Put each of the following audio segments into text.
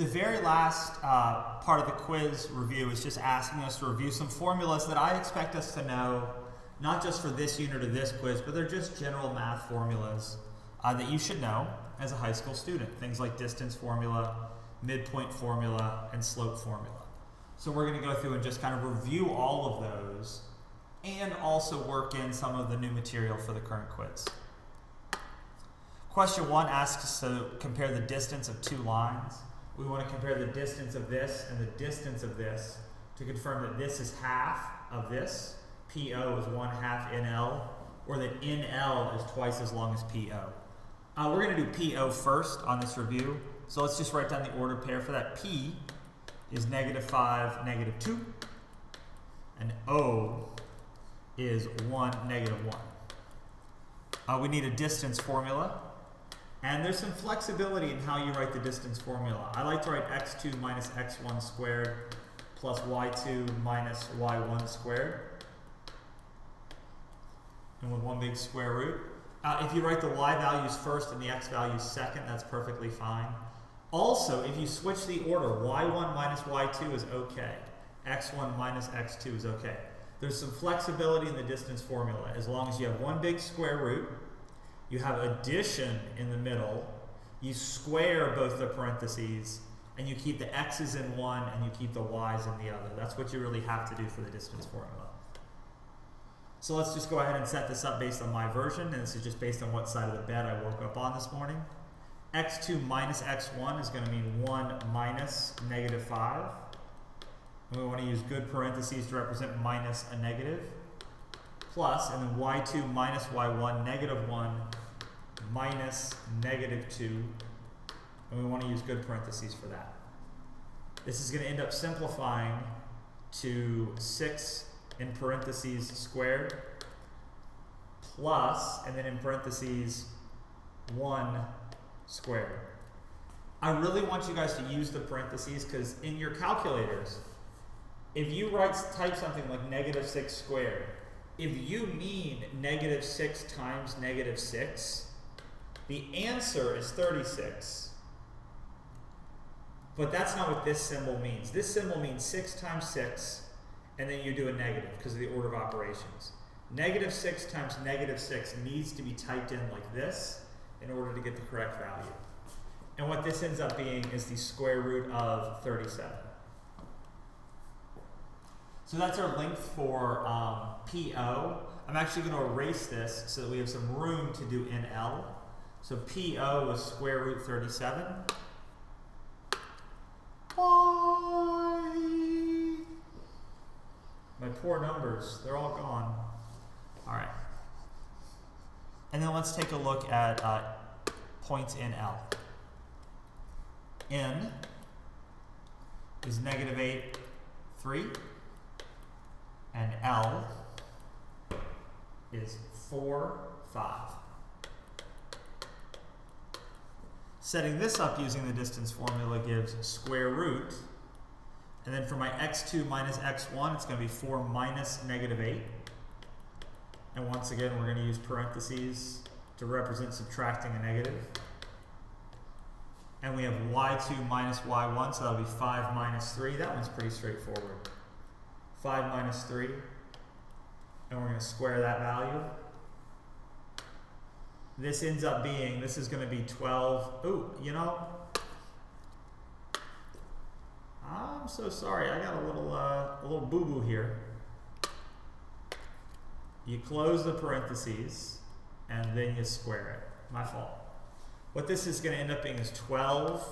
The very last part of the quiz review is just asking us to review some formulas that I expect us to know, not just for this unit or this quiz, but they're just general math formulas that you should know as a high school student. Things like distance formula, midpoint formula, and slope formula. So we're going to go through and just kind of review all of those and also work in some of the new material for the current quiz. Question 1 asks us to compare the distance of two lines. We want to compare the distance of this and the distance of this to confirm that this is half of this, PO is 1/2 NL, or that NL is twice as long as PO. We're going to do PO first on this review, so let's just write down the ordered pair for that. P is -5, -2, and O is 1, -1. We need a distance formula. And there's some flexibility in how you write the distance formula. I like to write x2 minus x1 squared plus y2 minus y1 squared. And with one big square root. If you write the y values first and the x values second, that's perfectly fine. Also, if you switch the order, y1 minus y2 is okay. x1 minus x2 is okay. There's some flexibility in the distance formula. As long as you have one big square root, you have addition in the middle, you square both the parentheses, and you keep the x's in one and you keep the y's in the other. That's what you really have to do for the distance formula. So let's just go ahead and set this up based on my version, and this is just based on what side of the bed I woke up on this morning. x2 minus x1 is going to mean 1 minus -5. And we want to use good parentheses to represent minus a negative. Plus, and then y2 minus y1, -1 minus -2, and we want to use good parentheses for that. This is going to end up simplifying to 6 in parentheses squared plus, and then in parentheses 1 squared. I really want you guys to use the parentheses because in your calculators, if you type something like -6 squared, if you mean -6 times -6, the answer is 36. But that's not what this symbol means. This symbol means 6 times 6, and then you do a negative because of the order of operations. -6 times -6 needs to be typed in like this in order to get the correct value. And what this ends up being is the square root of 37. So that's our length for PO. I'm actually going to erase this so that we have some room to do NL. So PO was square root 37. Bye. My poor numbers, they're all gone. All right. And then let's take a look at points in L. N is -8, 3. And L is 4, 5. Setting this up using the distance formula gives square root, and then for my x2 minus x1, it's going to be 4 minus -8. And once again, we're going to use parentheses to represent subtracting a negative. And we have y2 minus y1, so that'll be 5 minus 3. That one's pretty straightforward. 5 minus 3, and we're going to square that value. This ends up being, this is going to be 12. Ooh, you know, I'm so sorry. I got a little boo-boo here. You close the parentheses, and then you square it. My fault. What this is going to end up being is 12,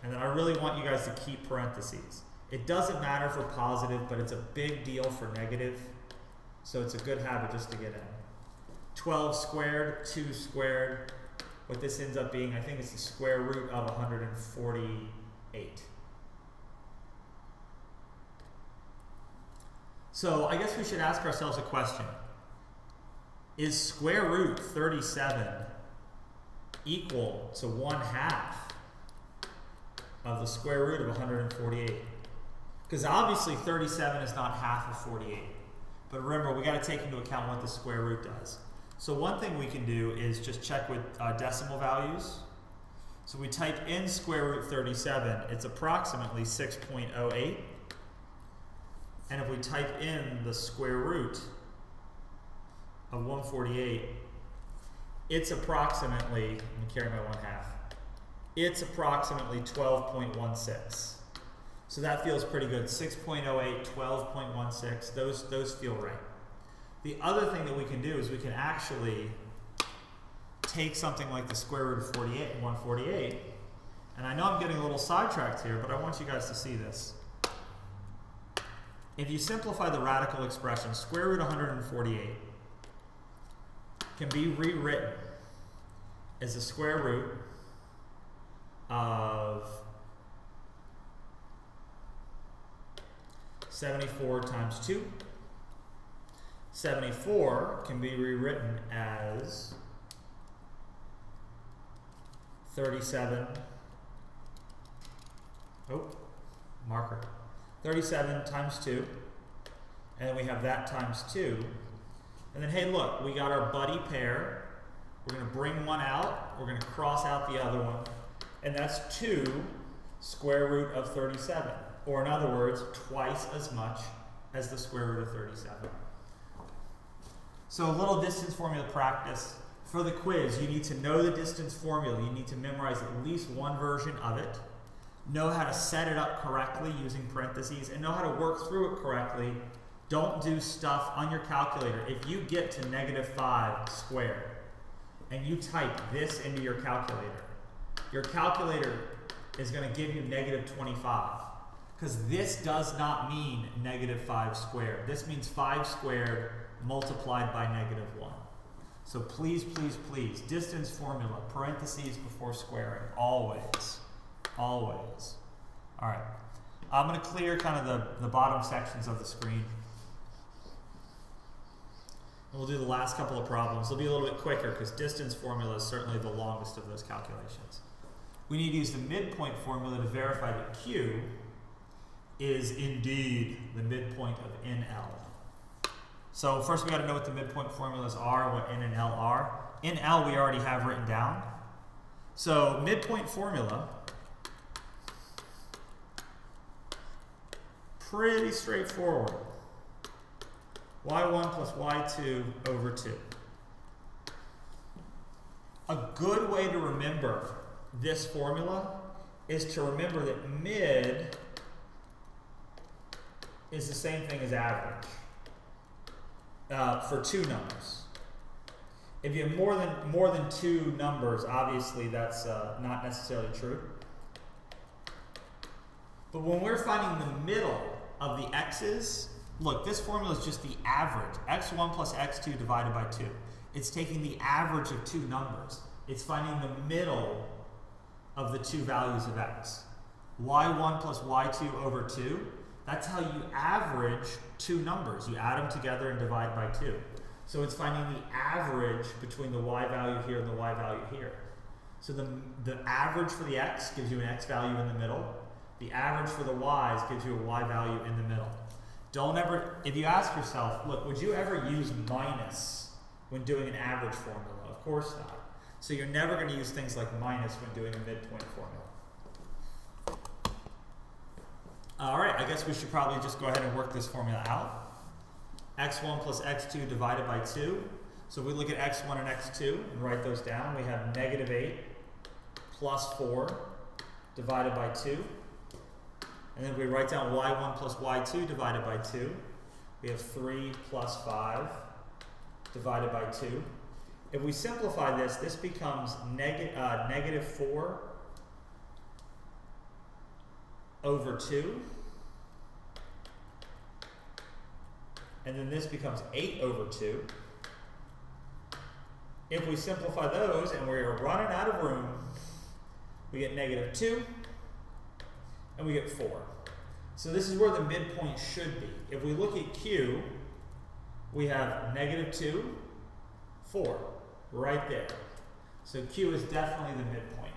and then I really want you guys to keep parentheses. It doesn't matter for positive, but it's a big deal for negative, so it's a good habit just to get in. 12 squared, 2 squared. What this ends up being, I think it's the square root of 148. So I guess we should ask ourselves a question. Is square root 37 equal to 1/2 of the square root of 148? Because obviously 37 is not half of 48. But remember, we got to take into account what the square root does. So one thing we can do is just check with decimal values. So we type in square root 37, it's approximately 6.08. And if we type in the square root of 148, it's approximately, let me carry my 1/2, it's approximately 12.16. So that feels pretty good. 6.08, 12.16, those feel right. The other thing that we can do is we can actually take something like the square root of 148, and I know I'm getting a little sidetracked here, but I want you guys to see this. If you simplify the radical expression, square root 148 can be rewritten as the square root of 74 times 2. 74 can be rewritten as 37, 37 times 2, and then we have that times 2, and then hey look, we got our buddy pair. We're going to bring one out, we're going to cross out the other one, and that's 2 square root of 37, or in other words, twice as much as the square root of 37. So a little distance formula practice. For the quiz, you need to know the distance formula. You need to memorize at least one version of it, know how to set it up correctly using parentheses, and know how to work through it correctly. Don't do stuff on your calculator. If you get to -5 squared and you type this into your calculator is going to give you -25, because this does not mean -5 squared. This means 5 squared multiplied by -1. So please, please, please, distance formula, parentheses before squaring, always, always. All right, I'm going to clear kind of the bottom sections of the screen. And we'll do the last couple of problems. They'll be a little bit quicker because distance formula is certainly the longest of those calculations. We need to use the midpoint formula to verify that Q is indeed the midpoint of NL. So first we got to know what the midpoint formulas are, what N and L are. In L we already have written down. So midpoint formula, pretty straightforward. y1 plus y2 over 2. A good way to remember this formula is to remember that mid is the same thing as average. For two numbers. If you have more than two numbers, obviously that's not necessarily true. But when we're finding the middle of the x's, look, this formula is just the average. x1 plus x2 divided by 2. It's taking the average of two numbers. It's finding the middle of the two values of x. y1 plus y2 over 2. That's how you average two numbers. You add them together and divide by 2. So it's finding the average between the y value here and the y value here. So the average for the x gives you an x value in the middle. The average for the y's gives you a y value in the middle. Don't ever, if you ask yourself, look, would you ever use minus when doing an average formula? Of course not. So you're never going to use things like minus when doing a midpoint formula. All right, I guess we should probably just go ahead and work this formula out. x1 plus x2 divided by 2. So if we look at x1 and x2 and write those down, we have -8 plus 4 divided by 2. And then we write down y1 plus y2 divided by 2. We have 3 plus 5 divided by 2. If we simplify this, this becomes -4 over 2, and then this becomes 8 over 2. If we simplify those, and we're running out of room, we get -2, and we get 4. So this is where the midpoint should be. If we look at Q, we have -2, 4, right there. So Q is definitely the midpoint.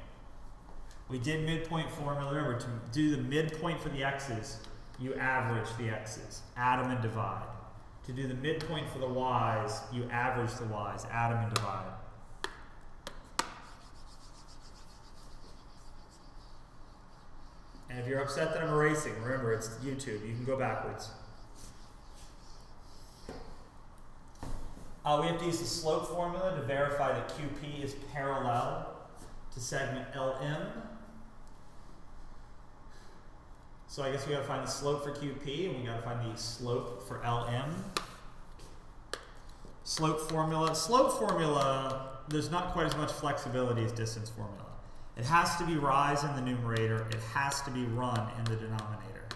We did midpoint formula. Remember, to do the midpoint for the x's, you average the x's, add them and divide. To do the midpoint for the y's, you average the y's, add them and divide. if you're upset that I'm erasing, remember it's YouTube. You can go backwards. We have to use the slope formula to verify that QP is parallel to segment LM. So I guess we got to find the slope for QP, and we got to find the slope for LM. Slope formula, there's not quite as much flexibility as distance formula. It has to be rise in the numerator, it has to be run in the denominator.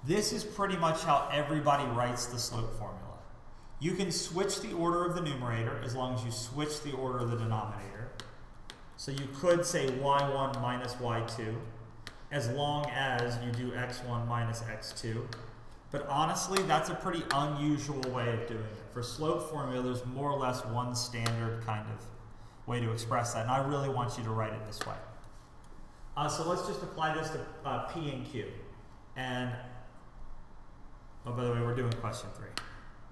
This is pretty much how everybody writes the slope formula. You can switch the order of the numerator as long as you switch the order of the denominator. So you could say y1 minus y2 as long as you do x1 minus x2. But honestly, that's a pretty unusual way of doing it. For slope formula, there's more or less one standard kind of way to express that, and I really want you to write it this way. So let's just apply this to P and Q. And, oh, by the way, we're doing question 3.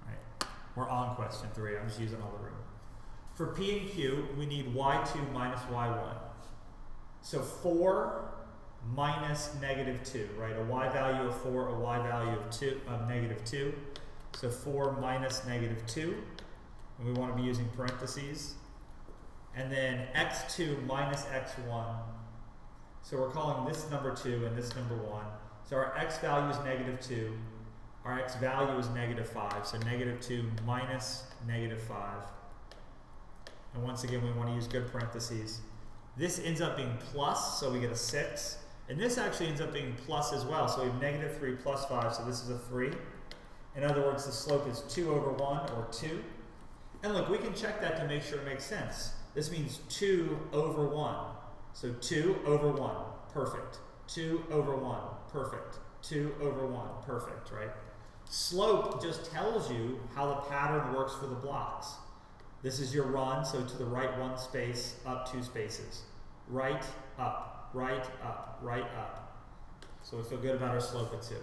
Right? We're on question 3. I'm just using all the room. For P and Q, we need y2 minus y1. So 4 minus negative 2, right? A y value of 4, a y value of negative 2. So 4 minus negative 2. And we want to be using parentheses. And then x2 minus x1. So we're calling this number 2 and this number 1. So our x value is negative 2. Our x value is negative 5. So negative 2 minus negative 5. And once again, we want to use good parentheses. This ends up being plus, so we get a 6. And this actually ends up being plus as well. So we have negative 3 plus 5, so this is a 3. In other words, the slope is 2 over 1, or 2. And look, we can check that to make sure it makes sense. This means 2 over 1. So 2 over 1, perfect. 2 over 1, perfect. 2 over 1, perfect, right? Slope just tells you how the pattern works for the blocks. This is your run, so to the right 1 space, up 2 spaces. Right, up, right, up, right, up. So we feel good about our slope at 2.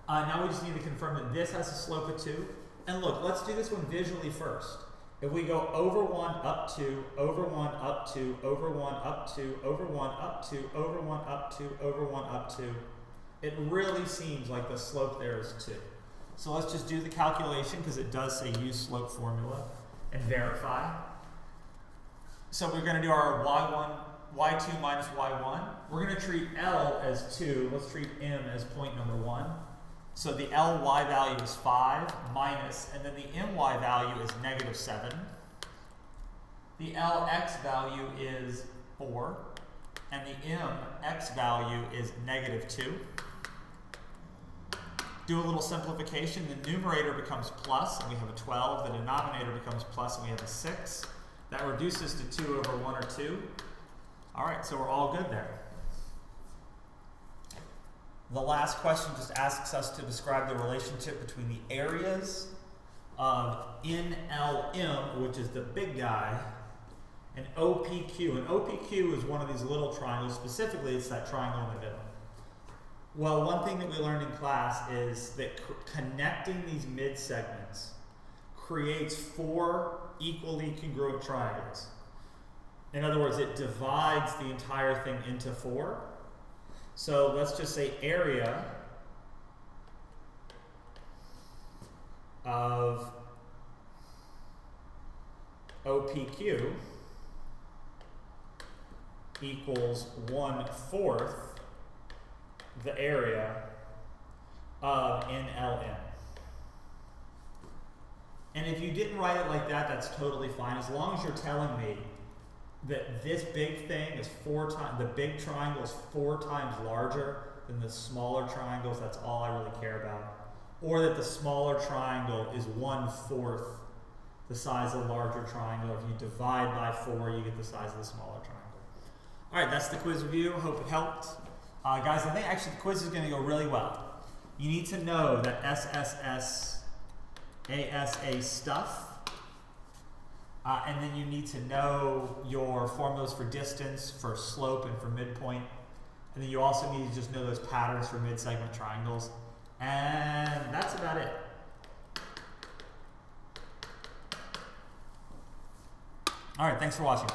Now we just need to confirm that this has a slope of 2. And look, let's do this one visually first. If we go over 1, up 2, over 1, up 2, over 1, up 2, over 1, up 2, over 1, up 2, over 1, up 2, it really seems like the slope there is 2. So let's just do the calculation because it does say use slope formula and verify. So we're going to do our y2 minus y1. We're going to treat L as 2. Let's treat M as point number 1. So the Ly value is 5 minus, and then the My value is negative 7. The Lx value is 4, and the Mx value is negative 2. Do a little simplification. The numerator becomes plus, and we have a 12. The denominator becomes plus, and we have a 6. That reduces to 2 over 1 or 2. All right, so we're all good there. The last question just asks us to describe the relationship between the areas of NLM, which is the big guy, and OPQ. And OPQ is one of these little triangles. Specifically, it's that triangle in the middle. Well, one thing that we learned in class is that connecting these mid-segments creates 4 equally congruent triangles. In other words, it divides the entire thing into 4. So let's just say area of OPQ equals 1/4 the area of NLM. And if you didn't write it like that, that's totally fine, as long as you're telling me that this big thing is 4 times, the big triangle is 4 times larger than the smaller triangles. That's all I really care about. Or that the smaller triangle is 1/4 the size of the larger triangle. If you divide by 4, you get the size of the smaller triangle. All right, that's the quiz review. Hope it helped. Guys, I think actually the quiz is going to go really well. You need to know that SSS, ASA stuff. And then you need to know your formulas for distance, for slope, and for midpoint. And then you also need to just know those patterns for mid-segment triangles. And that's about it. All right, thanks for watching.